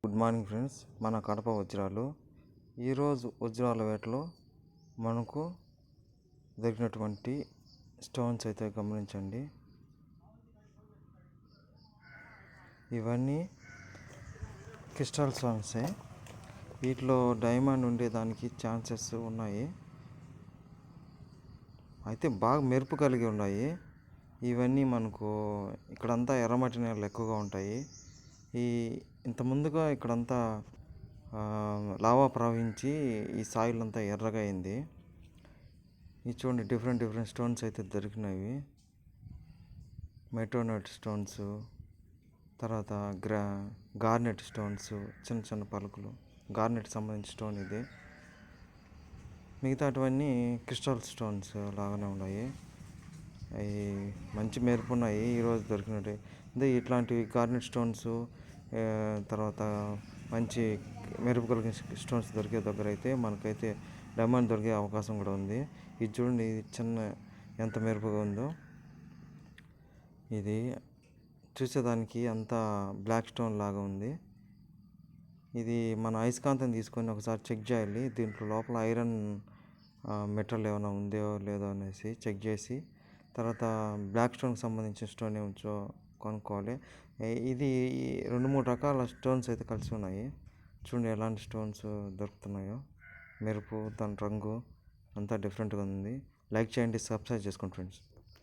Good morning friends, మన కడప వజ్రాలు. ఈరోజు వజ్రాల వేటలో మనకు దొరికినటువంటి స్టోన్స్ అయితే గమనించండి. ఇవన్నీ క్రిస్టల్ స్టోన్సే. వీటిలో డైమండ్ ఉండేదానికి ఛాన్సెస్ ఉన్నాయి, అయితే బాగా మెరుపు కలిగి ఉన్నాయి. ఇవన్నీ మనకు ఇక్కడంతా ఎర్రమట్టి నేలలు ఎక్కువగా ఉంటాయి. ఇంత ముందుగా ఇక్కడంతా లావా ప్రవహించి ఈ సాయిల్ అంతా ఎర్రగా అయింది. ఇది చూడండి, డిఫరెంట్ స్టోన్స్ అయితే దొరికినవి. మెటోనైట్ స్టోన్స్, తర్వాత గార్నెట్ స్టోన్స్, చిన్న చిన్న పలుకులు, గార్నెట్ సంబంధించిన స్టోన్ ఇది. మిగతాటివన్నీ క్రిస్టల్ స్టోన్స్ లాగానే ఉన్నాయి. అవి మంచి మెరుపు ఉన్నాయి. ఈరోజు దొరికినట్టు ఇట్లాంటివి గార్నెట్ స్టోన్స్, తర్వాత మంచి మెరుపు కలిగిన స్టోన్స్ దొరికే దగ్గర అయితే మనకైతే డైమండ్ దొరికే అవకాశం కూడా ఉంది. ఇది చూడండి, ఇది చిన్న ఎంత మెరుపుగా ఉందో. ఇది చూసేదానికి అంతా బ్లాక్ స్టోన్ లాగా ఉంది. ఇది మన అయస్కాంతం తీసుకొని ఒకసారి చెక్ చేయాలి. దీంట్లో లోపల ఐరన్ మెటల్ ఏమైనా ఉందో లేదో అనేసి చెక్ చేసి, తర్వాత బ్లాక్ స్టోన్కి సంబంధించిన స్టోన్ ఏమో కొనుక్కోవాలి. ఇది 2-3 రకాల స్టోన్స్ అయితే కలిసి ఉన్నాయి. చూడండి ఎలాంటి స్టోన్స్ దొరుకుతున్నాయో. మెరుపు, దాని రంగు అంతా డిఫరెంట్గా ఉంది. లైక్ చేయండి, సబ్స్క్రైబ్ చేసుకోండి ఫ్రెండ్స్.